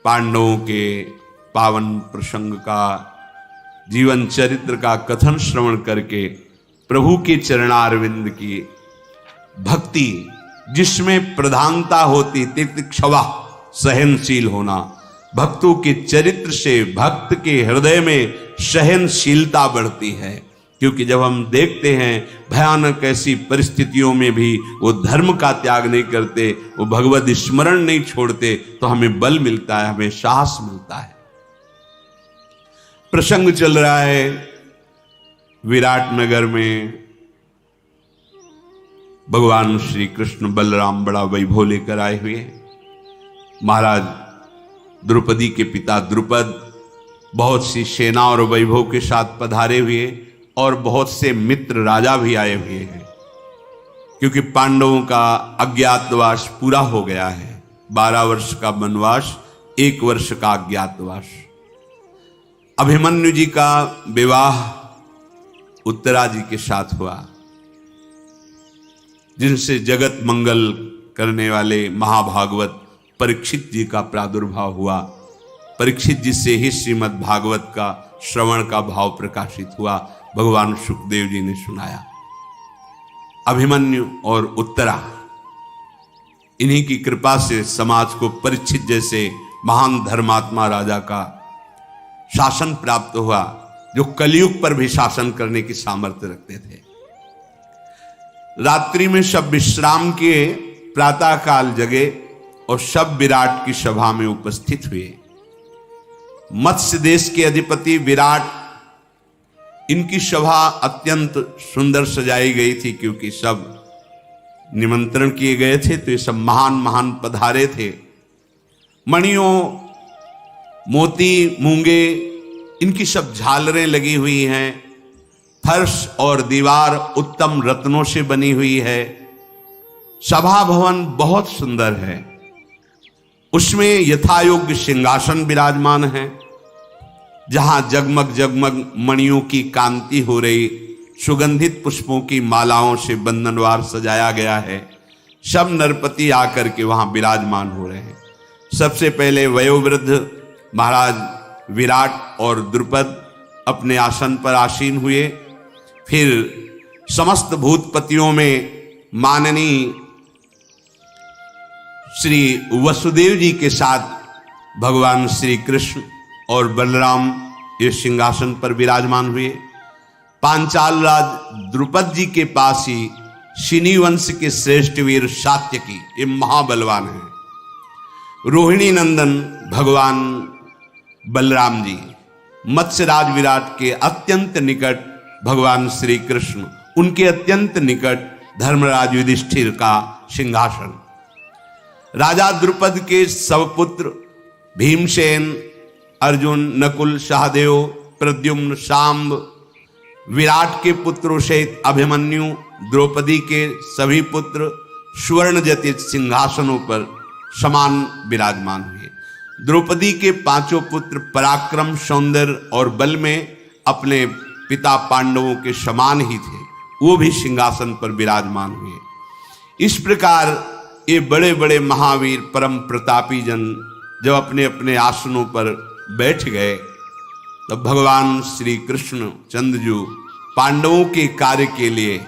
पांडवों के पावन प्रसंग का, जीवन चरित्र का कथन श्रवण करके प्रभु के चरणारविंद की भक्ति जिसमें प्रधानता होती, तितिक्षवा सहनशील होना, भक्तों के चरित्र से भक्त के हृदय में सहनशीलता बढ़ती है। क्योंकि जब हम देखते हैं भयानक ऐसी परिस्थितियों में भी वो धर्म का त्याग नहीं करते, वो भगवत स्मरण नहीं छोड़ते, तो हमें बल मिलता है, हमें साहस मिलता है। प्रसंग चल रहा है विराट नगर में, भगवान श्री कृष्ण बलराम बड़ा वैभव लेकर आए हुए। महाराज द्रौपदी के पिता द्रुपद बहुत सी सेना और वैभव के साथ पधारे हुए, और बहुत से मित्र राजा भी आए हुए हैं। क्योंकि पांडवों का अज्ञातवास पूरा हो गया है, 12 वर्ष का वनवास, 1 वर्ष का अज्ञातवास। अभिमन्यु जी का विवाह उत्तरा जी के साथ हुआ, जिनसे जगत मंगल करने वाले महाभागवत परीक्षित जी का प्रादुर्भाव हुआ। परीक्षित जी से ही श्रीमद् भागवत का श्रवण का भाव प्रकाशित हुआ, भगवान सुखदेव जी ने सुनाया। अभिमन्यु और उत्तरा, इन्हीं की कृपा से समाज को परीक्षित जैसे महान धर्मात्मा राजा का शासन प्राप्त हुआ, जो कलयुग पर भी शासन करने की सामर्थ्य रखते थे। रात्रि में सब विश्राम किए, प्रातः काल जगे और सब विराट की सभा में उपस्थित हुए। मत्स्य देश के अधिपति विराट, इनकी सभा अत्यंत सुंदर सजाई गई थी, क्योंकि सब निमंत्रण किए गए थे, तो ये सब महान महान पधारे थे। मणियों, मोती, मूंगे, इनकी सब झालरें लगी हुई हैं। फर्श और दीवार उत्तम रत्नों से बनी हुई है। सभा भवन बहुत सुंदर है। उसमें यथायोग्य सिंहासन विराजमान है, जहां जगमग जगमग मणियों की कांति हो रही, सुगंधित पुष्पों की मालाओं से बंधनवार सजाया गया है। सब नरपति आकर के वहां विराजमान हो रहे हैं। सबसे पहले वयोवृद्ध महाराज विराट और द्रुपद अपने आसन पर आसीन हुए। फिर समस्त भूतपतियों में माननीय श्री वसुदेव जी के साथ भगवान श्री कृष्ण और बलराम इस सिंहासन पर विराजमान हुए। पांचाल राज द्रुपद जी के पास ही शिनी वंश के श्रेष्ठ वीर सात्यकी, ये महाबलवान हैं। रोहिणी नंदन भगवान बलराम जी, मत्स्यराज विराट के अत्यंत निकट भगवान श्री कृष्ण, उनके अत्यंत निकट धर्मराज युधिष्ठिर का सिंहासन। राजा द्रुपद के सब पुत्र भीमसेन, अर्जुन, नकुल, सहदेव, प्रद्युम्न, सांब, विराट के पुत्रों सहित अभिमन्यु, द्रौपदी के सभी पुत्र स्वर्ण जटित सिंहासनों पर समान विराजमान हुए। द्रौपदी के 5 पुत्र पराक्रम, सौंदर्य और बल में अपने पिता पांडवों के समान ही थे, वो भी सिंहासन पर विराजमान हुए। इस प्रकार ये बड़े बड़े महावीर परम प्रतापी जन जब अपने अपने आसनों पर बैठ गए, तब भगवान श्री कृष्ण चंद्रजू पांडवों के कार्य के लिए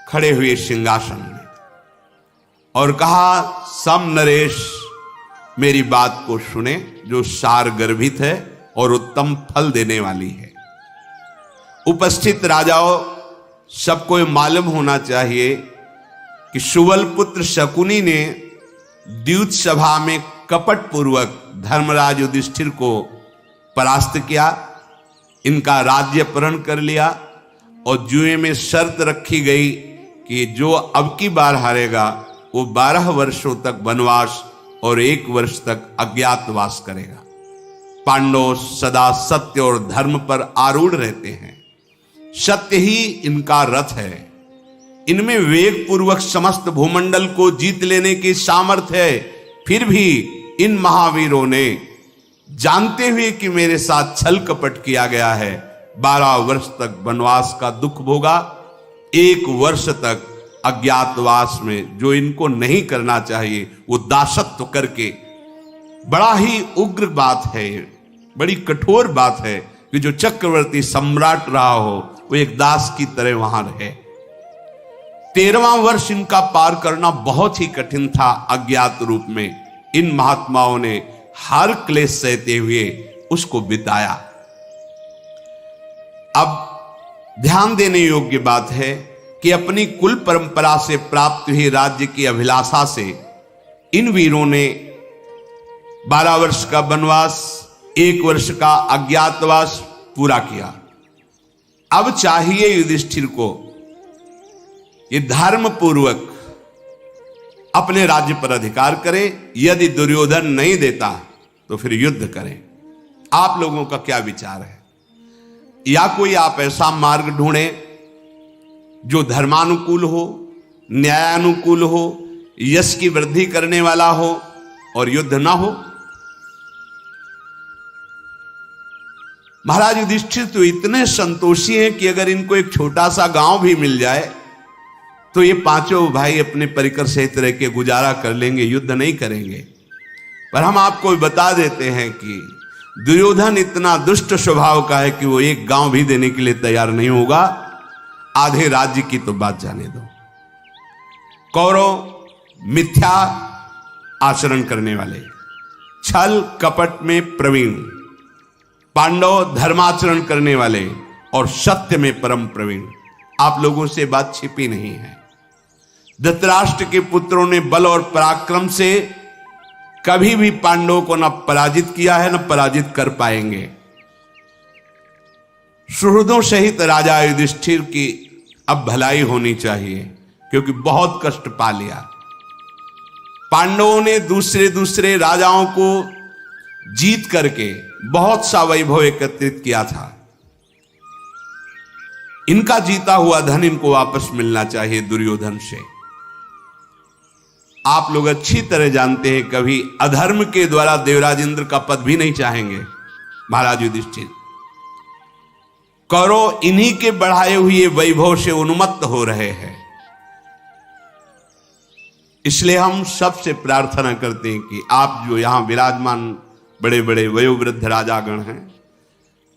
खड़े हुए सिंहासन में और कहा, सम नरेश मेरी बात को सुने, जो सार गर्भित है और उत्तम फल देने वाली है। उपस्थित राजाओं, सबको मालूम होना चाहिए कि सुबल पुत्र शकुनी ने द्यूत सभा में कपट पूर्वक धर्मराज युधिष्ठिर को परास्त किया, इनका राज्य अपहरण कर लिया और जुए में शर्त रखी गई कि जो अब की बार हारेगा वो 12 वर्षों तक वनवास और 1 वर्ष तक अज्ञातवास करेगा। पांडव सदा सत्य और धर्म पर आरूढ़ रहते हैं, सत्य ही इनका रथ है। इनमें वेग पूर्वक समस्त भूमंडल को जीत लेने की सामर्थ्य है। फिर भी इन महावीरों ने जानते हुए कि मेरे साथ छल कपट किया गया है, 12 वर्ष तक वनवास का दुख भोगा, 1 वर्ष तक अज्ञातवास में, जो इनको नहीं करना चाहिए वो दासत्व करके बड़ा ही उग्र बात है, बड़ी कठोर बात है कि जो चक्रवर्ती सम्राट रहा हो वो एक दास की तरह वहां रहे। 13वां वर्ष इनका पार करना बहुत ही कठिन था। अज्ञात रूप में इन महात्माओं ने हर क्लेश सहते हुए उसको बिताया। अब ध्यान देने योग्य बात है कि अपनी कुल परंपरा से प्राप्त हुई राज्य की अभिलाषा से इन वीरों ने 12 वर्ष का वनवास, 1 वर्ष का अज्ञातवास पूरा किया। अब चाहिए युधिष्ठिर को ये धर्म पूर्वक अपने राज्य पर अधिकार करे। यदि दुर्योधन नहीं देता तो फिर युद्ध करें। आप लोगों का क्या विचार है? या कोई आप ऐसा मार्ग ढूंढें जो धर्मानुकूल हो, न्यायानुकूल हो, यश की वृद्धि करने वाला हो और युद्ध ना हो। महाराज युधिष्ठिर तो इतने संतोषी हैं कि अगर इनको एक छोटा सा गांव भी मिल जाए तो ये पांचों भाई अपने परिकर सहित रह के गुजारा कर लेंगे, युद्ध नहीं करेंगे। पर हम आपको बता देते हैं कि दुर्योधन इतना दुष्ट स्वभाव का है कि वो एक गांव भी देने के लिए तैयार नहीं होगा। आधे राज्य की तो बात जाने दो। कौरव मिथ्या आचरण करने वाले, छल कपट में प्रवीण, पांडव धर्माचरण करने वाले और सत्य में परम प्रवीण। आप लोगों से बात छिपी नहीं है। धृतराष्ट्र के पुत्रों ने बल और पराक्रम से कभी भी पांडवों को न पराजित किया है, न पराजित कर पाएंगे। सुहृदों सहित राजा युधिष्ठिर की अब भलाई होनी चाहिए, क्योंकि बहुत कष्ट पा लिया। पांडवों ने दूसरे राजाओं को जीत करके बहुत सा वैभव एकत्रित किया था। इनका जीता हुआ धन इनको वापस मिलना चाहिए दुर्योधन से। आप लोग अच्छी तरह जानते हैं कभी अधर्म के द्वारा देवराज इंद्र का पद भी नहीं चाहेंगे महाराज युधिष्ठिर। कौरव इन्हीं के बढ़ाए हुए वैभव से उन्मत्त हो रहे हैं। इसलिए हम सबसे प्रार्थना करते हैं कि आप जो यहां विराजमान बड़े बड़े वयोवृद्ध राजागण हैं,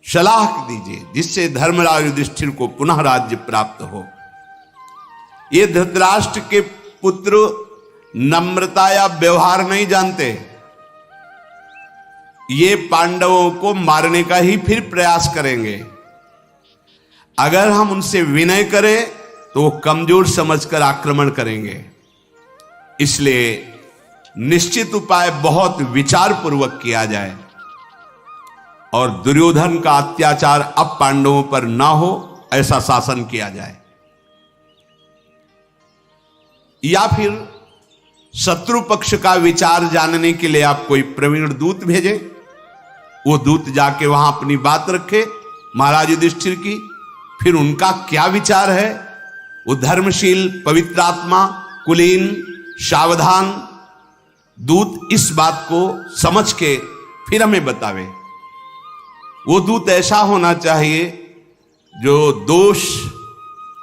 सलाह दीजिए जिससे धर्मराज युधिष्ठिर को पुनः राज्य प्राप्त हो। ये धृतराष्ट्र के पुत्र नम्रता या व्यवहार नहीं जानते। ये पांडवों को मारने का ही फिर प्रयास करेंगे। अगर हम उनसे विनय करें तो वो कमजोर समझकर आक्रमण करेंगे। इसलिए निश्चित उपाय बहुत विचार पूर्वक किया जाए और दुर्योधन का अत्याचार अब पांडवों पर ना हो, ऐसा शासन किया जाए। या फिर शत्रु पक्ष का विचार जानने के लिए आप कोई प्रवीण दूत भेजें। वो दूत जाके वहां अपनी बात रखे महाराज युधिष्ठिर की, फिर उनका क्या विचार है। वो धर्मशील, पवित्रात्मा, कुलीन, सावधान दूत इस बात को समझ के फिर हमें बतावे। वो दूत ऐसा होना चाहिए जो दोष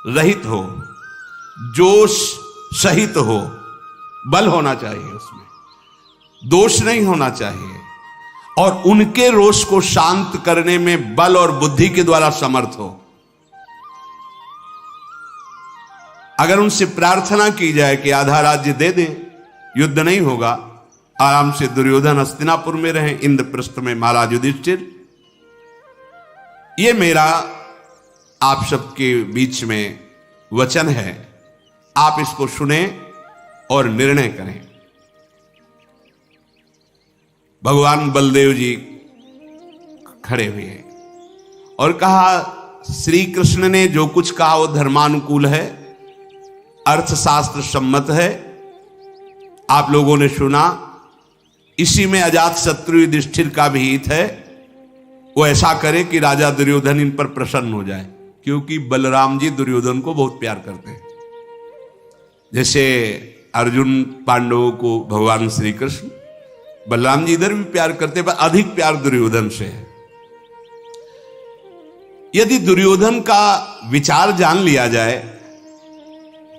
रहित हो, जोश सहित हो, बल होना चाहिए, उसमें दोष नहीं होना चाहिए, और उनके रोष को शांत करने में बल और बुद्धि के द्वारा समर्थ हो। अगर उनसे प्रार्थना की जाए कि आधा राज्य दे दें, युद्ध नहीं होगा, आराम से दुर्योधन हस्तिनापुर में रहें, इंद्रप्रस्थ में महाराज युधिष्ठिर। ये मेरा आप सबके बीच में वचन है, आप इसको सुने और निर्णय करें। भगवान बलदेव जी खड़े हुए और कहा, श्री कृष्ण ने जो कुछ कहा वो धर्मानुकूल है, अर्थशास्त्र सम्मत है। आप लोगों ने सुना, इसी में अजात शत्रु युधिष्ठिर का भी हित है। वो ऐसा करे कि राजा दुर्योधन इन पर प्रसन्न हो जाए, क्योंकि बलराम जी दुर्योधन को बहुत प्यार करते हैं। जैसे अर्जुन पांडवों को भगवान श्री कृष्ण, बलराम जी इधर भी प्यार करते, पर अधिक प्यार दुर्योधन से है। यदि दुर्योधन का विचार जान लिया जाए,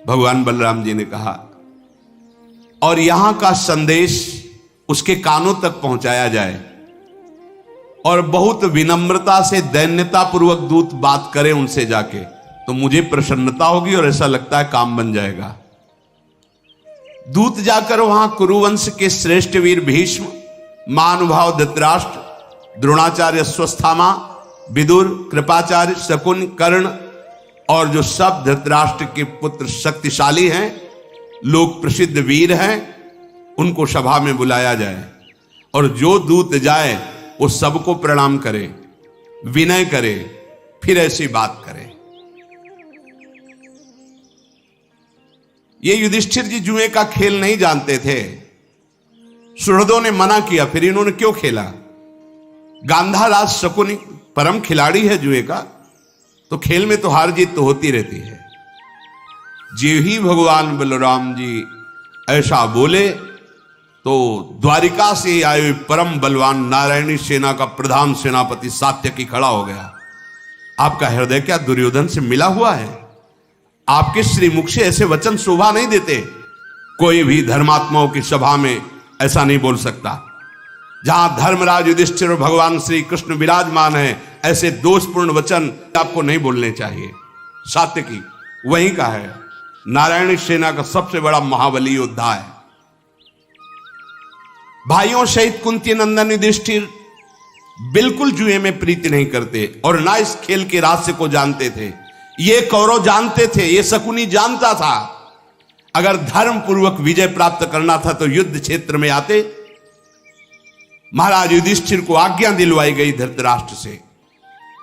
भगवान बलराम जी ने कहा, और यहां का संदेश उसके कानों तक पहुंचाया जाए और बहुत विनम्रता से दैन्यता पूर्वक दूत बात करे उनसे जाके, तो मुझे प्रसन्नता होगी और ऐसा लगता है काम बन जाएगा। दूत जाकर वहां कुरुवंश के श्रेष्ठ वीर भीष्म, महानुभाव धृतराष्ट्र, द्रोणाचार्य, अश्वत्थामा, विदुर, कृपाचार्य, शकुन, कर्ण और जो सब धृतराष्ट्र के पुत्र शक्तिशाली हैं, लोक प्रसिद्ध वीर हैं, उनको सभा में बुलाया जाए और जो दूत जाए वो सबको प्रणाम करे, विनय करे, फिर ऐसी बात करे। ये युधिष्ठिर जी जुए का खेल नहीं जानते थे। सुहृदों ने मना किया, फिर इन्होंने क्यों खेला? गांधाराज शकुनी परम खिलाड़ी है जुए का, तो खेल में तो हार जीत तो होती रहती है। जे ही भगवान बलराम जी ऐसा बोले तो द्वारिका से आए हुए परम बलवान नारायणी सेना का प्रधान सेनापति सात्यकी खड़ा हो गया। आपका हृदय क्या दुर्योधन से मिला हुआ है? आपके श्रीमुख से ऐसे वचन शोभा नहीं देते। कोई भी धर्मात्माओं की सभा में ऐसा नहीं बोल सकता। जहां धर्मराज युधिष्ठिर और भगवान श्री कृष्ण विराजमान है, ऐसे दोषपूर्ण वचन आपको नहीं बोलने चाहिए। सात्यकी वहीं का है, नारायणी सेना का सबसे बड़ा महाबली योद्धा है। भाइयों सहित कुंती नंदन युधिष्ठिर बिल्कुल जुए में प्रीति नहीं करते और ना इस खेल के रहस्य को जानते थे। ये कौरव जानते थे, ये शकुनी जानता था। अगर धर्म पूर्वक विजय प्राप्त करना था तो युद्ध क्षेत्र में आते। महाराज युधिष्ठिर को आज्ञा दिलवाई गई धृतराष्ट्र से,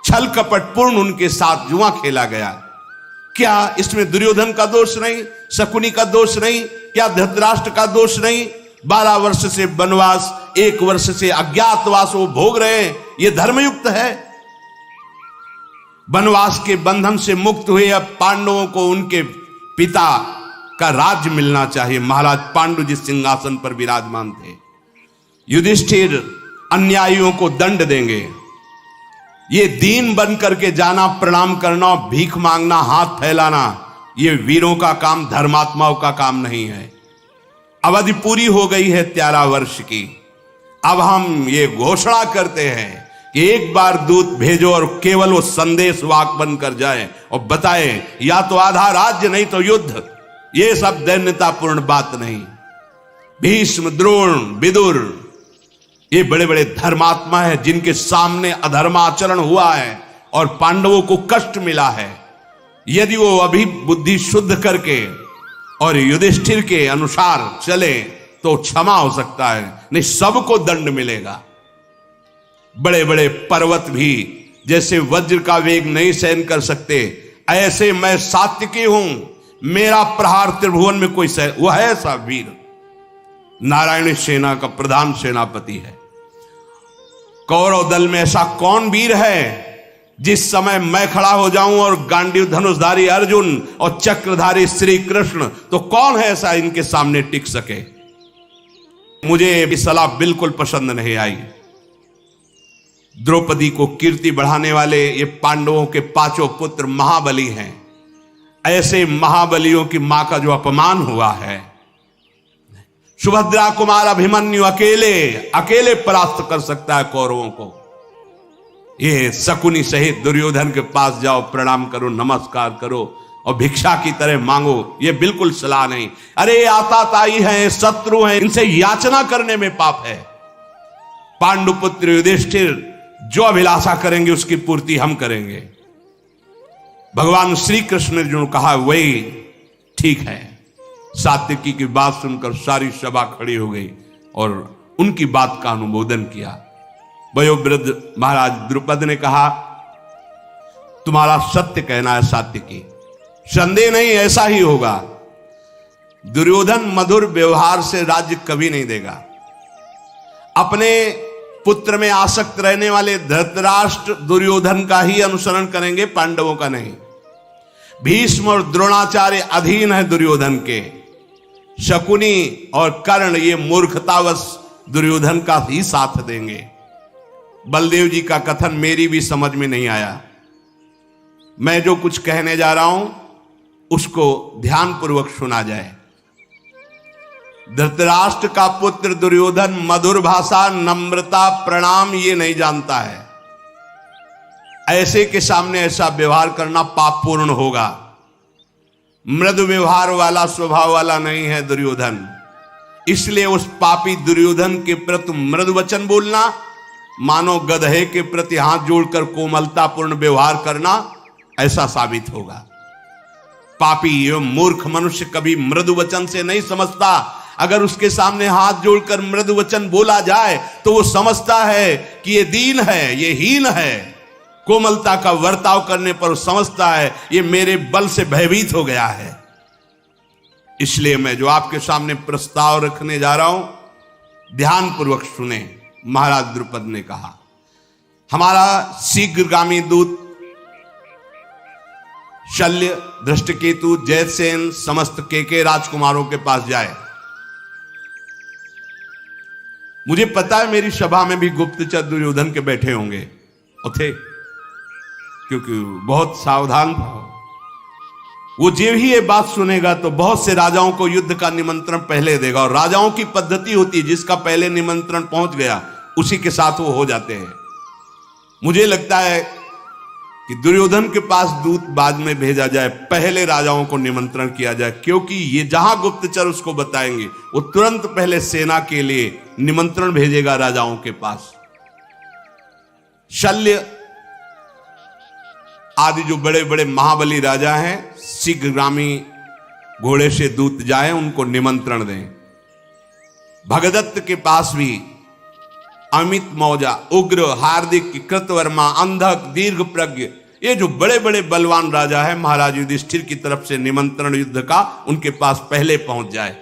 छल कपट पूर्ण उनके साथ जुआ खेला गया। क्या इसमें दुर्योधन का दोष नहीं, शकुनी का दोष नहीं, क्या धृतराष्ट्र का दोष नहीं? 12 वर्ष से वनवास, 1 वर्ष से अज्ञातवास वो भोग रहे हैं, ये धर्मयुक्त है? वनवास के बंधन से मुक्त हुए अब पांडवों को उनके पिता का राज्य मिलना चाहिए। महाराज पांडु जिस सिंहासन पर विराजमान थे, युधिष्ठिर अन्यायियों को दंड देंगे। ये दीन बन करके जाना, प्रणाम करना, भीख मांगना, हाथ फैलाना, ये वीरों का काम, धर्मात्माओं का काम नहीं है। अवधि पूरी हो गई है 13 वर्ष की। अब हम ये घोषणा करते हैं कि एक बार दूत भेजो और केवल वो संदेश वाक बनकर जाए और बताए, या तो आधा राज्य नहीं तो युद्ध। ये सब दैन्यतापूर्ण बात नहीं। भीष्म, द्रोण, विदुर, ये बड़े बड़े धर्मात्मा हैं जिनके सामने अधर्माचरण हुआ है और पांडवों को कष्ट मिला है। यदि वो अभी बुद्धि शुद्ध करके और युधिष्ठिर के अनुसार चले तो क्षमा हो सकता है, नहीं सबको दंड मिलेगा। बड़े बड़े पर्वत भी जैसे वज्र का वेग नहीं सहन कर सकते, ऐसे मैं सात्यकी हूं, मेरा प्रहार त्रिभुवन में कोई सह, वह है ऐसा वीर, नारायणी सेना का प्रधान सेनापति है। कौरव दल में ऐसा कौन वीर है जिस समय मैं खड़ा हो जाऊं और गांडीव धनुषधारी अर्जुन और चक्रधारी श्री कृष्ण, तो कौन है ऐसा इनके सामने टिक सके? मुझे ये सलाह बिल्कुल पसंद नहीं आई। द्रौपदी को कीर्ति बढ़ाने वाले ये पांडवों के 5 पुत्र महाबली हैं। ऐसे महाबलियों की मां का जो अपमान हुआ है, सुभद्रा कुमार अभिमन्यु अकेले परास्त कर सकता है कौरवों को। ये शकुनी सहित दुर्योधन के पास जाओ, प्रणाम करो, नमस्कार करो और भिक्षा की तरह मांगो, ये बिल्कुल सलाह नहीं। अरे आताताई हैं, शत्रु हैं, इनसे याचना करने में पाप है। पांडुपुत्र युधिष्ठिर जो अभिलाषा करेंगे उसकी पूर्ति हम करेंगे। भगवान श्री कृष्ण ने जो कहा वही ठीक है। सात्यकी की बात सुनकर सारी सभा खड़ी हो गई और उनकी बात का अनुमोदन किया। वयोवृद्ध महाराज द्रुपद ने कहा, तुम्हारा सत्य कहना है सात्यकी, संदेह नहीं ऐसा ही होगा। दुर्योधन मधुर व्यवहार से राज्य कभी नहीं देगा। अपने पुत्र में आसक्त रहने वाले धृतराष्ट्र दुर्योधन का ही अनुसरण करेंगे, पांडवों का नहीं। भीष्म और द्रोणाचार्य अधीन है दुर्योधन के। शकुनी और कर्ण ये मूर्खतावश दुर्योधन का ही साथ देंगे। बलदेव जी का कथन मेरी भी समझ में नहीं आया। मैं जो कुछ कहने जा रहा हूं उसको ध्यानपूर्वक सुना जाए। धृतराष्ट्र का पुत्र दुर्योधन मधुर भाषा, नम्रता, प्रणाम ये नहीं जानता है। ऐसे के सामने ऐसा व्यवहार करना पापपूर्ण होगा। मृदु व्यवहार वाला, स्वभाव वाला नहीं है दुर्योधन। इसलिए उस पापी दुर्योधन के प्रति मृदु वचन बोलना, मानो गधे के प्रति हाथ जोड़कर कोमलतापूर्ण व्यवहार करना, ऐसा साबित होगा। पापी एवं मूर्ख मनुष्य कभी मृदु वचन से नहीं समझता। अगर उसके सामने हाथ जोड़कर मृदु वचन बोला जाए तो वो समझता है कि ये दीन है, ये हीन है। कोमलता का वर्ताव करने पर वो समझता है ये मेरे बल से भयभीत हो गया है। इसलिए मैं जो आपके सामने प्रस्ताव रखने जा रहा हूं, ध्यानपूर्वक सुने। महाराज द्रुपद ने कहा, हमारा शीघ्रगामी दूत शल्य, धृष्टकेतु, जयसेन, समस्त के राजकुमारों के पास जाए। मुझे पता है मेरी सभा में भी गुप्तचर दुर्योधन के बैठे होंगे और थे, क्योंकि बहुत सावधान था। वो जब ही ये बात सुनेगा तो बहुत से राजाओं को युद्ध का निमंत्रण पहले देगा, और राजाओं की पद्धति होती है जिसका पहले निमंत्रण पहुंच गया उसी के साथ वो हो जाते हैं। मुझे लगता है कि दुर्योधन के पास दूत बाद में भेजा जाए, पहले राजाओं को निमंत्रण किया जाए, क्योंकि ये जहां गुप्तचर उसको बताएंगे वो तुरंत पहले सेना के लिए निमंत्रण भेजेगा राजाओं के पास। शल्य आदि जो बड़े बड़े महाबली राजा हैं, शीघ्रगामी घोड़े से दूत जाएं, उनको निमंत्रण दें। भगदत्त के पास भी अमित मौजा, उग्र, हार्दिक, कृतवर्मा, अंधक, दीर्घ प्रज्ञ, ये जो बड़े बड़े बलवान राजा हैं, महाराज युधिष्ठिर की तरफ से निमंत्रण युद्ध का उनके पास पहले पहुंच जाए।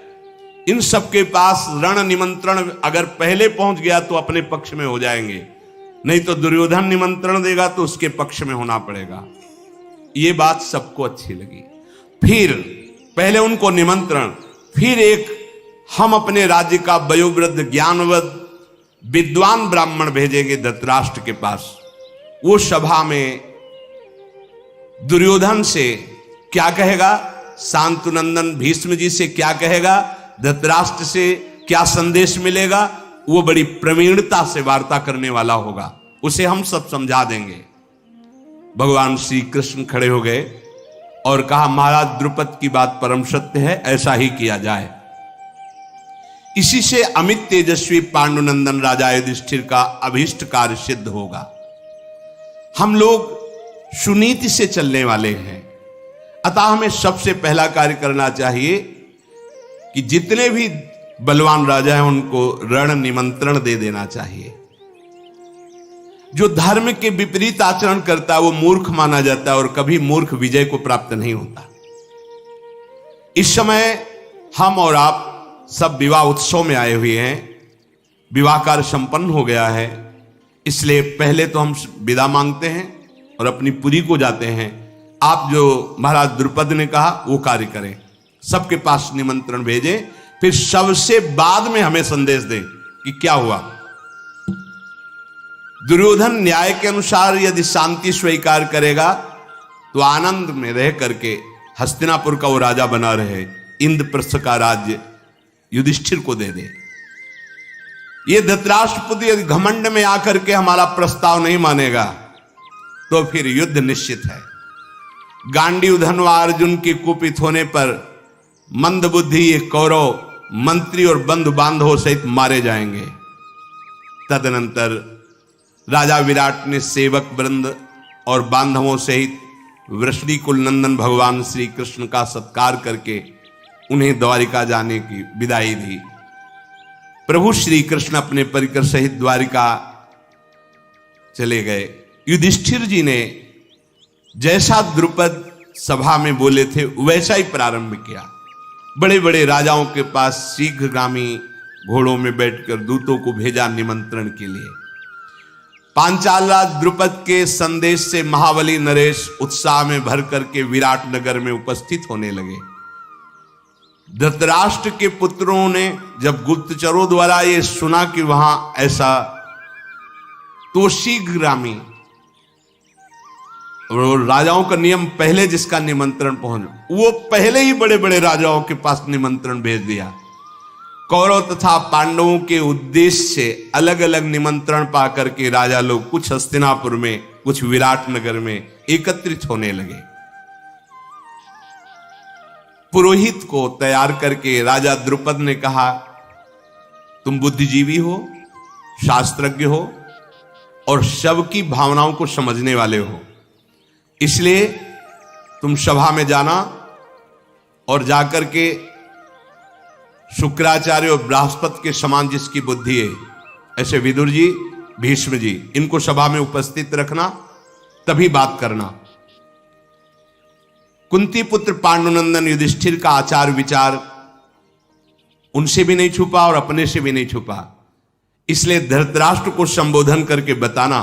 इन सबके पास रण निमंत्रण अगर पहले पहुंच गया तो अपने पक्ष में हो जाएंगे, नहीं तो दुर्योधन निमंत्रण देगा तो उसके पक्ष में होना पड़ेगा। ये बात सबको अच्छी लगी। फिर पहले उनको निमंत्रण, फिर एक हम अपने राज्य का वयोवृद्ध, ज्ञानवद, विद्वान ब्राह्मण भेजेंगे धृतराष्ट्र के पास। वो सभा में दुर्योधन से क्या कहेगा, शांतुनंदन भीष्म जी से क्या कहेगा, धृतराष्ट्र से क्या संदेश मिलेगा, वो बड़ी प्रवीणता से वार्ता करने वाला होगा। उसे हम सब समझा देंगे। भगवान श्री कृष्ण खड़े हो गए और कहा, महाराज द्रुपद की बात परम सत्य है, ऐसा ही किया जाए। इसी से अमित तेजस्वी पांडुनंदन राजा युधिष्ठिर का अभीष्ट कार्य सिद्ध होगा। हम लोग सुनीति से चलने वाले हैं, अतः हमें सबसे पहला कार्य करना चाहिए कि जितने भी बलवान राजा हैं उनको रण निमंत्रण दे देना चाहिए। जो धर्म के विपरीत आचरण करता है वो मूर्ख माना जाता है, और कभी मूर्ख विजय को प्राप्त नहीं होता। इस समय हम और आप सब विवाह उत्सव में आए हुए हैं। विवाह कार्य संपन्न हो गया है, इसलिए पहले तो हम विदा मांगते हैं और अपनी पुरी को जाते हैं। आप जो महाराज द्रुपद ने कहा वो कार्य करें, सबके पास निमंत्रण भेजें, फिर सबसे बाद में हमें संदेश दें कि क्या हुआ। दुर्योधन न्याय के अनुसार यदि शांति स्वीकार करेगा तो आनंद में रह करके हस्तिनापुर का वो राजा बना रहे, इंद्रप्रस्थ का राज्य युधिष्ठिर को दे दे। ये धृतराष्ट्रपुत्र यदि घमंड में आकर के हमारा प्रस्ताव नहीं मानेगा तो फिर युद्ध निश्चित है। गांडीव धनवा अर्जुन के कुपित होने पर मंदबुद्धि ये कौरव मंत्री और बंधु बांधवों सहित मारे जाएंगे। तदनंतर राजा विराट ने सेवक वृंद और बांधवों सहित वृषणी कुल नंदन भगवान श्री कृष्ण का सत्कार करके उन्हें द्वारिका जाने की विदाई दी। प्रभु श्री कृष्ण अपने परिकर सहित द्वारिका चले गए। युधिष्ठिर जी ने जैसा द्रुपद सभा में बोले थे वैसा ही प्रारंभ किया। बड़े बड़े राजाओं के पास शीघ्रगामी घोड़ों में बैठकर दूतों को भेजा निमंत्रण के लिए। पांचाल राज द्रुपद के संदेश से महाबली नरेश उत्साह में भर करके विराट नगर में उपस्थित होने लगे। धृतराष्ट्र के पुत्रों ने जब गुप्तचरों द्वारा ये सुना कि वहां ऐसा, तो शीघ्रगामी, राजाओं का नियम पहले जिसका निमंत्रण पहुंच, वो पहले ही बड़े बड़े राजाओं के पास निमंत्रण भेज दिया। कौरव तथा पांडवों के उद्देश्य से अलग अलग निमंत्रण पाकर के राजा लोग कुछ हस्तिनापुर में, कुछ विराट नगर में एकत्रित होने लगे। पुरोहित को तैयार करके राजा द्रुपद ने कहा, तुम बुद्धिजीवी हो, शास्त्रज्ञ हो और सबकी भावनाओं को समझने वाले हो, इसलिए तुम सभा में जाना और जाकर के शुक्राचार्य और बृहस्पति के समान जिसकी बुद्धि है, ऐसे विदुर जी, भीष्म जी, इनको सभा में उपस्थित रखना, तभी बात करना। कुंती पुत्र पांडुनंदन युधिष्ठिर का आचार विचार उनसे भी नहीं छुपा और अपने से भी नहीं छुपा, इसलिए धृतराष्ट्र को संबोधन करके बताना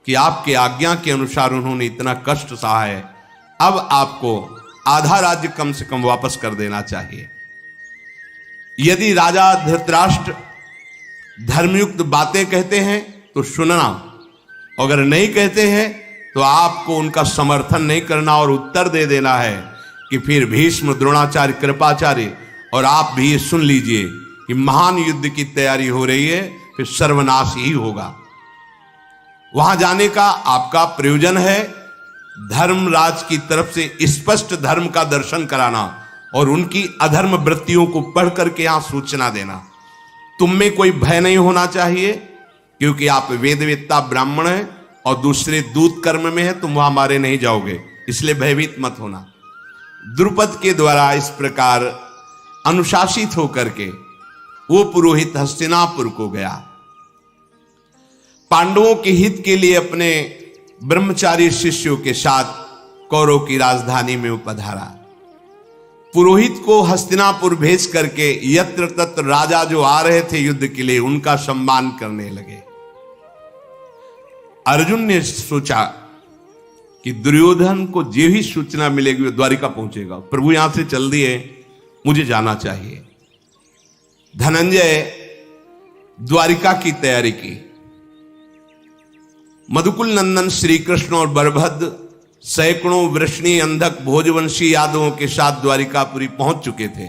कि आपके आज्ञा के अनुसार उन्होंने इतना कष्ट सहा है, अब आपको आधा राज्य कम से कम वापस कर देना चाहिए। यदि राजा धृतराष्ट्र धर्मयुक्त बातें कहते हैं तो सुनना, अगर नहीं कहते हैं तो आपको उनका समर्थन नहीं करना और उत्तर दे देना है कि फिर भीष्म, द्रोणाचार्य, कृपाचार्य और आप भी ये सुन लीजिए कि महान युद्ध की तैयारी हो रही है, फिर सर्वनाश ही होगा। वहां जाने का आपका प्रयोजन है धर्मराज की तरफ से स्पष्ट धर्म का दर्शन कराना और उनकी अधर्म वृत्तियों को पढ़ करके यहां सूचना देना। तुम में कोई भय नहीं होना चाहिए, क्योंकि आप वेदवेत्ता ब्राह्मण हैं और दूसरे दूत कर्म में है, तुम वहां मारे नहीं जाओगे, इसलिए भयभीत मत होना। द्रुपद के द्वारा इस प्रकार अनुशासित होकर के वो पुरोहित हस्तिनापुर को गया। पांडवों के हित के लिए अपने ब्रह्मचारी शिष्यों के साथ कौरव की राजधानी में उपधारा। पुरोहित को हस्तिनापुर भेज करके यत्र तत्र राजा जो आ रहे थे युद्ध के लिए, उनका सम्मान करने लगे। अर्जुन ने सोचा कि दुर्योधन को जो ही सूचना मिलेगी वो द्वारिका पहुंचेगा, प्रभु यहां से चल दिए, मुझे जाना चाहिए। धनंजय द्वारिका की तैयारी की। मधुकुल नंदन श्री कृष्ण और बलभद्र सैकड़ों वृष्णि, अंधक, भोजवंशी यादवों के साथ द्वारिकापुरी पहुंच चुके थे।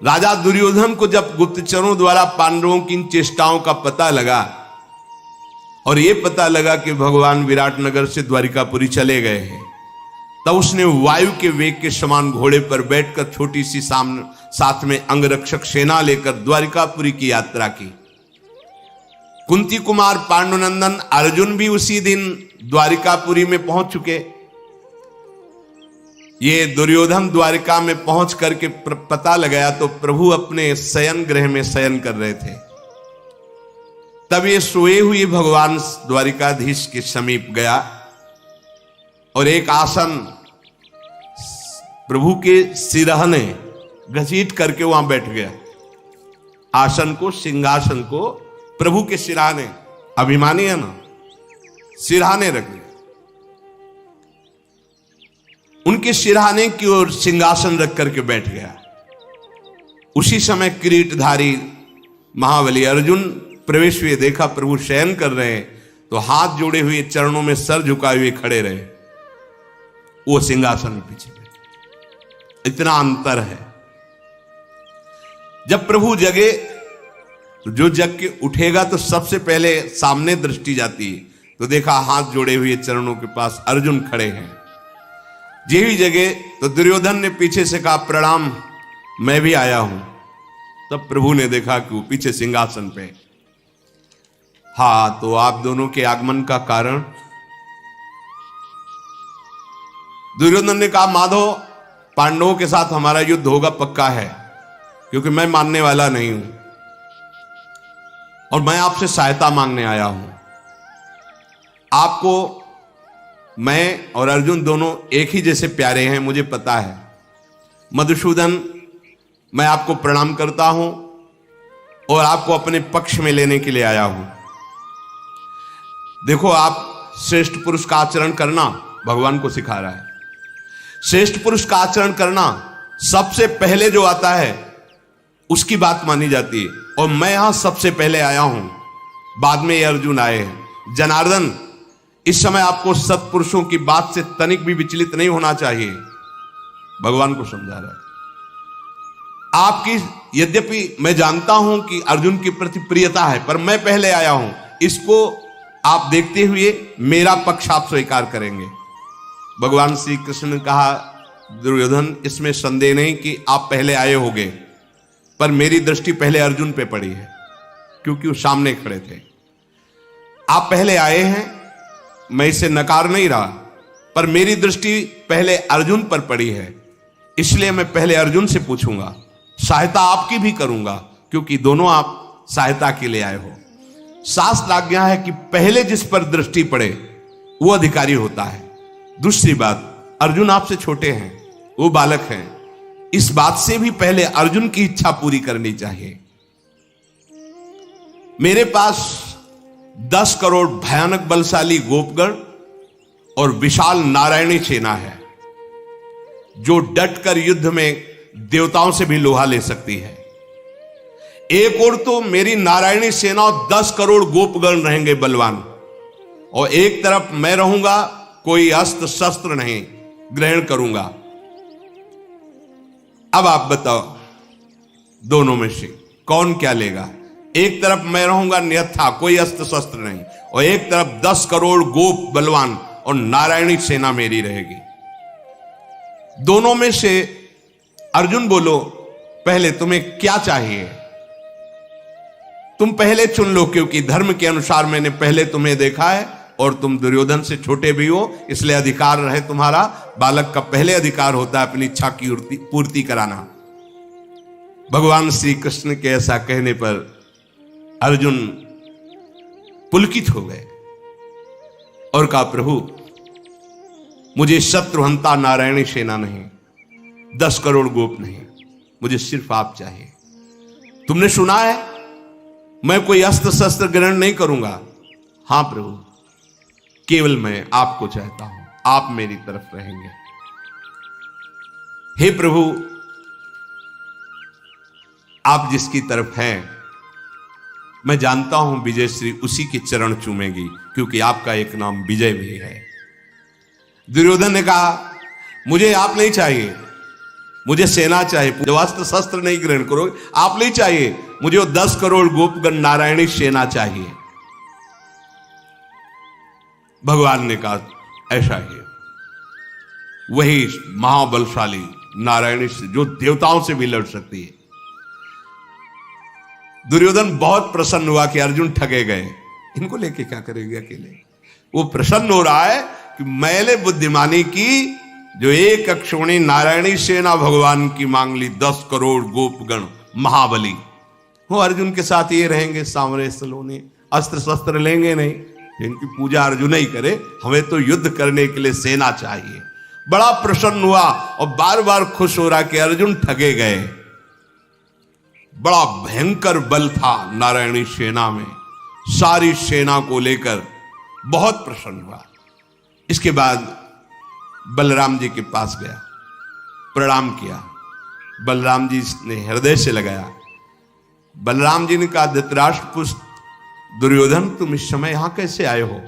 राजा दुर्योधन को जब गुप्तचरों द्वारा पांडवों की इन चेष्टाओं का पता लगा और यह पता लगा कि भगवान विराटनगर से द्वारिकापुरी चले गए हैं, तब उसने वायु के वेग के समान घोड़े पर बैठकर छोटी सी साथ में अंगरक्षक सेना लेकर द्वारिकापुरी की यात्रा की। कुंती कुमार पांडुनंदन अर्जुन भी उसी दिन द्वारिकापुरी में पहुंच चुके। ये दुर्योधन द्वारिका में पहुंच करके पता लगाया तो प्रभु अपने शयन गृह में शयन कर रहे थे। तब ये सोए हुए भगवान द्वारिकाधीश के समीप गया और एक आसन प्रभु के सिरहने घसीट करके वहां बैठ गया। आसन को, सिंहासन को प्रभु के सिरहाने, अभिमानी है ना, सिरहाने रख दिया। उनके सिरहाने की ओर सिंहासन रख करके बैठ गया। उसी समय किरीटधारी महाबली अर्जुन प्रवेश हुए, देखा प्रभु शयन कर रहे हैं तो हाथ जोड़े हुए चरणों में सर झुकाए हुए खड़े रहे। वो सिंहासन में पीछे बैठे। इतना अंतर है। जब प्रभु जगे तो जो जग के उठेगा तो सबसे पहले सामने दृष्टि जाती है, तो देखा हाथ जोड़े हुए चरणों के पास अर्जुन खड़े हैं। जेवी जगह तो दुर्योधन ने पीछे से कहा, प्रणाम, मैं भी आया हूं। तब प्रभु ने देखा कि वो पीछे सिंहासन पे। हाँ, तो आप दोनों के आगमन का कारण? दुर्योधन ने कहा, माधव, पांडवों के साथ हमारा युद्ध होगा, पक्का है, क्योंकि मैं मानने वाला नहीं हूं और मैं आपसे सहायता मांगने आया हूं। आपको मैं और अर्जुन दोनों एक ही जैसे प्यारे हैं, मुझे पता है। मधुसूदन, मैं आपको प्रणाम करता हूं और आपको अपने पक्ष में लेने के लिए आया हूं। देखो, आप श्रेष्ठ पुरुष का आचरण करना भगवान को सिखा रहा है। श्रेष्ठ पुरुष का आचरण करना सबसे पहले जो आता है उसकी बात मानी जाती है, और मैं यहां सबसे पहले आया हूं, बाद में ये अर्जुन आए हैं। जनार्दन, इस समय आपको सत्पुरुषों की बात से तनिक भी विचलित नहीं होना चाहिए, भगवान को समझा रहा है। आपकी, यद्यपि मैं जानता हूं कि अर्जुन के प्रति प्रियता है, पर मैं पहले आया हूं, इसको आप देखते हुए मेरा पक्ष आप स्वीकार करेंगे। भगवान श्री कृष्ण ने कहा, दुर्योधन इसमें संदेह नहीं कि आप पहले आए होंगे, पर मेरी दृष्टि पहले अर्जुन पे पड़ी है, क्योंकि वो सामने खड़े थे। आप पहले आए हैं, मैं इसे नकार नहीं रहा, पर मेरी दृष्टि पहले अर्जुन पर पड़ी है, इसलिए मैं पहले अर्जुन से पूछूंगा, सहायता आपकी भी करूंगा, क्योंकि दोनों आप सहायता के लिए आए हो। शास्त्र आज्ञा है कि पहले जिस पर दृष्टि पड़े वो अधिकारी होता है। दूसरी बात, अर्जुन आपसे छोटे हैं, वो बालक हैं, इस बात से भी पहले अर्जुन की इच्छा पूरी करनी चाहिए। मेरे पास 10 करोड़ भयानक बलशाली गोपगण और विशाल नारायणी सेना है, जो डटकर युद्ध में देवताओं से भी लोहा ले सकती है। एक और तो मेरी नारायणी सेना और 10 करोड़ गोपगण रहेंगे बलवान, और एक तरफ मैं रहूंगा, कोई अस्त्र शस्त्र नहीं ग्रहण करूंगा। अब आप बताओ, दोनों में से कौन क्या लेगा? एक तरफ मैं रहूंगा निहत्था, कोई अस्त्र शस्त्र नहीं, और एक तरफ 10 करोड़ गोप बलवान और नारायणी सेना मेरी रहेगी। दोनों में से अर्जुन बोलो, पहले तुम्हें क्या चाहिए? तुम पहले चुन लो, क्योंकि धर्म के अनुसार मैंने पहले तुम्हें देखा है, और तुम दुर्योधन से छोटे भी हो, इसलिए अधिकार रहे तुम्हारा। बालक का पहले अधिकार होता है अपनी इच्छा की पूर्ति कराना। भगवान श्री कृष्ण के ऐसा कहने पर अर्जुन पुलकित हो गए और कहा, प्रभु मुझे शत्रुहंता नारायणी सेना नहीं, 10 करोड़ गोप नहीं, मुझे सिर्फ आप चाहिए। तुमने सुना है मैं कोई अस्त्र शस्त्र ग्रहण नहीं करूंगा। हां प्रभु, केवल मैं आपको चाहता हूं, आप मेरी तरफ रहेंगे। हे प्रभु, आप जिसकी तरफ हैं, मैं जानता हूं विजयश्री उसी के चरण चूमेगी, क्योंकि आपका एक नाम विजय भी है। दुर्योधन ने कहा, मुझे आप नहीं चाहिए, मुझे सेना चाहिए, जो अस्त्र शस्त्र नहीं ग्रहण करोगे आप नहीं चाहिए, मुझे वो 10 करोड़ गोपगण नारायणी सेना चाहिए। भगवान ने कहा, ऐसा ही वही महाबलशाली नारायणी से, जो देवताओं से भी लड़ सकती है। दुर्योधन बहुत प्रसन्न हुआ कि अर्जुन ठगे गए, इनको लेके क्या करेंगे अकेले। वो प्रसन्न हो रहा है कि मैंने बुद्धिमानी की, जो एक अक्षोणी नारायणी सेना भगवान की मांग ली, 10 करोड़ गोपगण महाबली, वो अर्जुन के साथ ये रहेंगे, सांवरे सलोने, अस्त्र शस्त्र लेंगे नहीं, इनकी पूजा अर्जुन ही करे, हमें तो युद्ध करने के लिए सेना चाहिए। बड़ा प्रसन्न हुआ और बार बार खुश हो रहा कि अर्जुन ठगे गए। बड़ा भयंकर बल था नारायणी सेना में, सारी सेना को लेकर बहुत प्रसन्न हुआ। इसके बाद बलराम जी के पास गया, प्रणाम किया। बलराम जी ने हृदय से लगाया। बलराम जी ने कहा, धृतराष्ट्र पुत्र दुर्योधन, तुम इस समय यहां कैसे आए हो?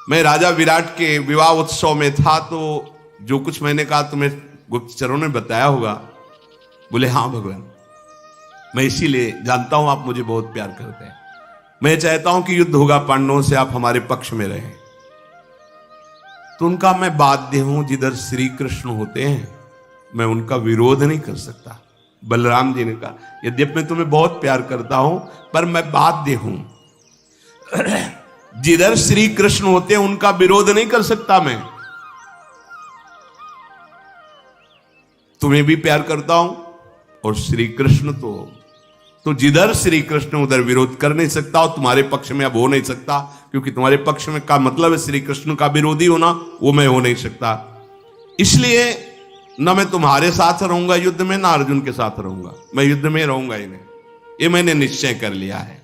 मैं राजा विराट के विवाह उत्सव में था, तो जो कुछ मैंने कहा तुम्हें गुप्तचरों ने बताया होगा। बोले, हां भगवान, मैं इसीलिए जानता हूं आप मुझे बहुत प्यार करते हैं। मैं चाहता हूं कि युद्ध होगा पांडवों से, आप हमारे पक्ष में रहें। तो उनका मैं बाध्य हूं, जिधर श्री कृष्ण होते हैं मैं उनका विरोध नहीं कर सकता। बलराम जी ने कहा, यद्यपि मैं तुम्हें बहुत प्यार करता हूं, पर मैं बाध्य हूं, जिधर श्री कृष्ण होते हैं उनका विरोध नहीं कर सकता मैं। तुम्हें भी प्यार करता हूं, और श्री कृष्ण तो जिधर श्री कृष्ण उधर विरोध कर नहीं सकता, और तुम्हारे पक्ष में अब हो नहीं सकता, क्योंकि तुम्हारे पक्ष में का मतलब है श्री कृष्ण का विरोधी होना, वो मैं हो नहीं सकता। इसलिए न मैं तुम्हारे साथ रहूंगा युद्ध में, ना अर्जुन के साथ रहूंगा, मैं युद्ध में रहूंगा ही नहीं, ये मैंने निश्चय कर लिया है।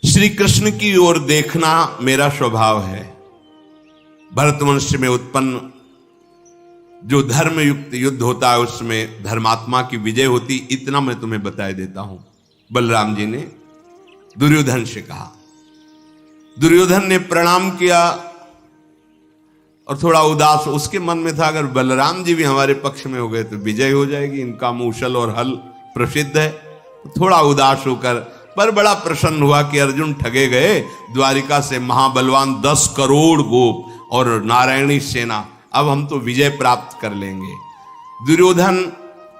श्री कृष्ण की ओर देखना मेरा स्वभाव है। भरतवंश में उत्पन्न जो धर्म युक्त युद्ध होता है उसमें धर्मात्मा की विजय होती, इतना मैं तुम्हें बता देता हूं। बलराम जी ने दुर्योधन से कहा। दुर्योधन ने प्रणाम किया और थोड़ा उदास उसके मन में था, अगर बलराम जी भी हमारे पक्ष में हो गए तो विजय हो जाएगी, इनका मूसल और हल प्रसिद्ध है। थोड़ा उदास होकर पर बड़ा प्रसन्न हुआ कि अर्जुन ठगे गए, द्वारिका से महाबलवान 10 करोड़ गोप और नारायणी सेना, अब हम तो विजय प्राप्त कर लेंगे। दुर्योधन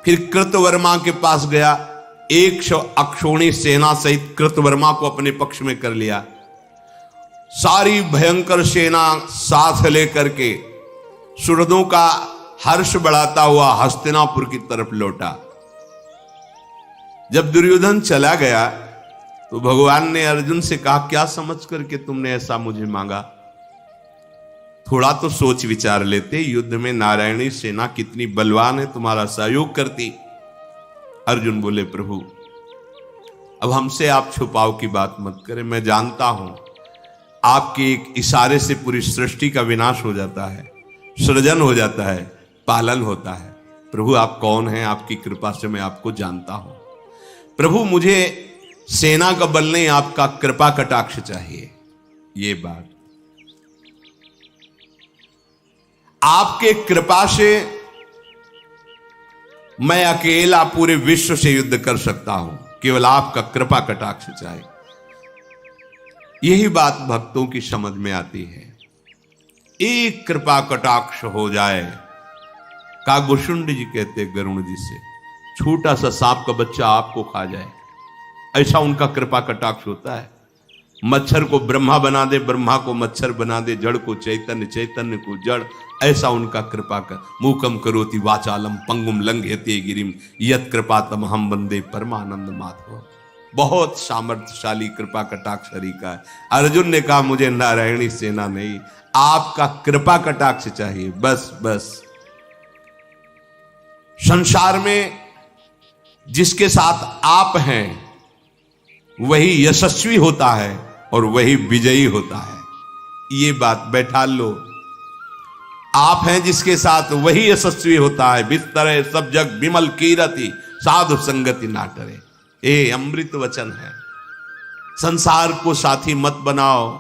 फिर कृतवर्मा के पास गया, 100 अक्षोणी सेना सहित कृतवर्मा को अपने पक्ष में कर लिया। सारी भयंकर सेना साथ लेकर के सुरदों का हर्ष बढ़ाता हुआ हस्तिनापुर की तरफ लौटा। जब दुर्योधन चला गया तो भगवान ने अर्जुन से कहा, क्या समझ करके तुमने ऐसा मुझे मांगा? थोड़ा तो सोच विचार लेते, युद्ध में नारायणी सेना कितनी बलवान है, तुम्हारा सहयोग करती। अर्जुन बोले, प्रभु अब हमसे आप छुपाव की बात मत करें, मैं जानता हूं आपके एक इशारे से पूरी सृष्टि का विनाश हो जाता है, सृजन हो जाता है, पालन होता है। प्रभु आप कौन हैं? आपकी कृपा से मैं आपको जानता हूं। प्रभु मुझे सेना का बल नहीं, आपका कृपा कटाक्ष चाहिए। ये बात आपके कृपा से मैं अकेला पूरे विश्व से युद्ध कर सकता हूं, केवल आपका कृपा कटाक्ष चाहिए। यही बात भक्तों की समझ में आती है। एक कृपा कटाक्ष हो जाए, कागभूषुंड जी कहते गरुण जी से, छोटा सा सांप का बच्चा आपको खा जाए, ऐसा उनका कृपा कटाक्ष होता है। मच्छर को ब्रह्मा बना दे, ब्रह्मा को मच्छर बना दे, जड़ को चैतन्य, चैतन्य को जड़, ऐसा उनका कृपा कर। मूकम करोति वाचालम पंगुम लंघयते गिरिम यत् कृपा तमहम वंदे परमानंद माधव। बहुत सामर्थ्यशाली कृपा कटाक्ष हरि का है। अर्जुन ने कहा, मुझे नारायणी सेना नहीं, आपका कृपा कटाक्ष चाहिए, बस बस। संसार में जिसके साथ आप हैं वही यशस्वी होता है और वही विजयी होता है। ये बात बैठा लो। आप हैं जिसके साथ वही यशस्वी होता है। बिस्तरे सब जग विमल कीरति साधु संगति ना टरे। ये अमृत वचन है। संसार को साथी मत बनाओ,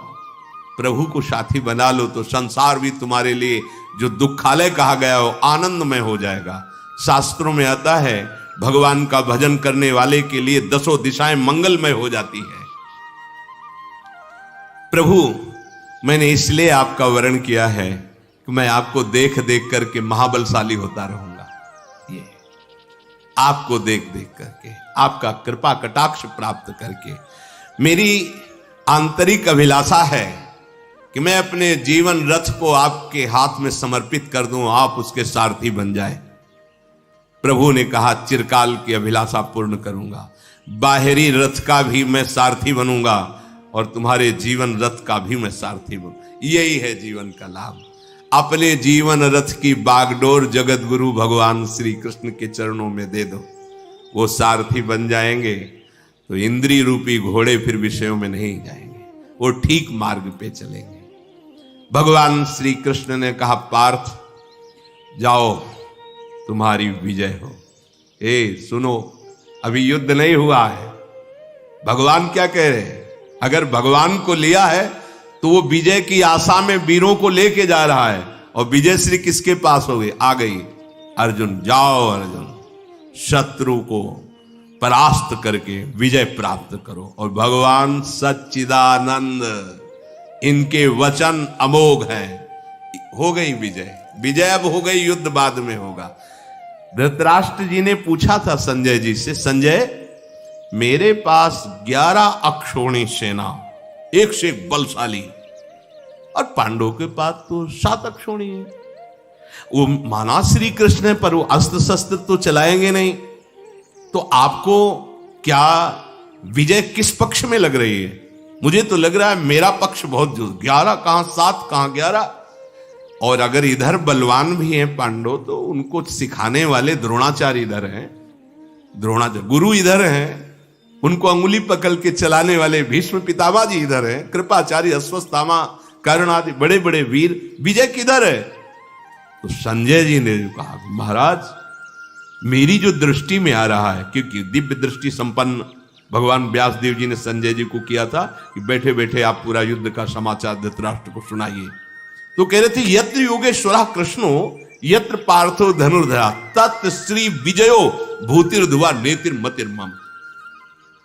प्रभु को साथी बना लो तो संसार भी तुम्हारे लिए जो दुखालय कहा गया हो आनंदमय हो जाएगा। शास्त्रों में आता है भगवान का भजन करने वाले के लिए 10 दिशाएं मंगलमय हो जाती है। प्रभु मैंने इसलिए आपका वर्ण किया है कि मैं आपको देख देख करके महाबलशाली होता रहूंगा। ये आपको देख देख करके, आपका कृपा कटाक्ष प्राप्त करके मेरी आंतरिक अभिलाषा है कि मैं अपने जीवन रथ को आपके हाथ में समर्पित कर दूं, आप उसके सारथी बन जाए। प्रभु ने कहा, चिरकाल की अभिलाषा पूर्ण करूंगा, बाहरी रथ का भी मैं सारथी बनूंगा और तुम्हारे जीवन रथ का भी मैं सारथी बनूंगा। यही है जीवन का लाभ। अपने जीवन रथ की बागडोर जगत गुरु भगवान श्री कृष्ण के चरणों में दे दो, वो सारथी बन जाएंगे तो इंद्रिय रूपी घोड़े फिर विषयों में नहीं जाएंगे, वो ठीक मार्ग पे चलेंगे। भगवान श्री कृष्ण ने कहा, पार्थ जाओ तुम्हारी विजय हो। सुनो, अभी युद्ध नहीं हुआ है। भगवान क्या कह रहे हैं? अगर भगवान को लिया है तो वो विजय की आशा में वीरों को लेके जा रहा है, और विजय श्री किसके पास हो गई? आ गई। अर्जुन जाओ, अर्जुन शत्रु को परास्त करके विजय प्राप्त करो। और भगवान सच्चिदानंद, इनके वचन अमोघ हैं। हो गई विजय, विजय अब हो गई, युद्ध बाद में होगा। धृतराष्ट्र जी ने पूछा था संजय जी से, संजय मेरे पास 11 अक्षोणी सेना, एक से एक बलशाली, और पांडवों के पास तो 7 अक्षोणी है। वो माना श्री कृष्ण है पर वो अस्त्र शस्त्र तो चलाएंगे नहीं, तो आपको क्या विजय किस पक्ष में लग रही है? मुझे तो लग रहा है मेरा पक्ष बहुत जो 11 कहां 7 कहां 11। और अगर इधर बलवान भी हैं पांडव, तो उनको सिखाने वाले द्रोणाचार्य इधर हैं, द्रोणाचार्य गुरु इधर हैं, उनको अंगुली पकड़ के चलाने वाले भीष्म पितामह जी इधर हैं, कृपाचार्य अश्वत्थामा कर्ण आदि बड़े बड़े वीर, विजय किधर है? तो संजय जी ने कहा, महाराज मेरी जो दृष्टि में आ रहा है, क्योंकि दिव्य दृष्टि संपन्न भगवान व्यासदेव जी ने संजय जी को किया था कि बैठे बैठे आप पूरा युद्ध का समाचार धृतराष्ट्र को सुनाइए। तो कह रहे थे यत्र योगेश्वरा कृष्णो यत्र पार्थो धनुर्धरा तत् श्री विजयो भूतिर्धुआ नेतिर्मतिर्मम।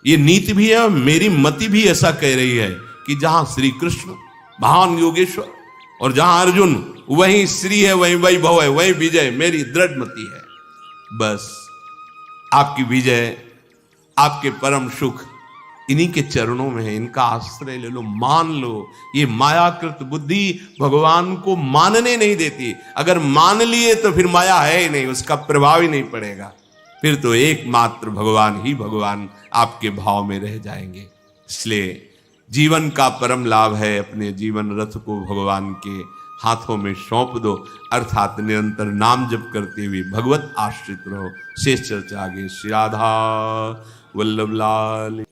ये नीति भी है, मेरी मति भी ऐसा कह रही है कि जहां श्री कृष्ण महान योगेश्वर और जहां अर्जुन, वहीं श्री है, वहीं वैभव है, वहीं विजय मेरी दृढ़ मति है। बस आपकी विजय, आपके परम सुख इन्हीं के चरणों में है, इनका आश्रय ले लो, मान लो। ये मायाकृत बुद्धि भगवान को मानने नहीं देती। अगर मान लिए तो फिर माया है ही नहीं, उसका प्रभाव ही नहीं पड़ेगा। फिर तो एकमात्र भगवान ही भगवान आपके भाव में रह जाएंगे। इसलिए जीवन का परम लाभ है अपने जीवन रथ को भगवान के हाथों में सौंप दो, अर्थात निरंतर नाम जप करते हुए भगवत आश्रित रहो। शेष चर्चा आगे। श्री राधा वल्लभ लाल।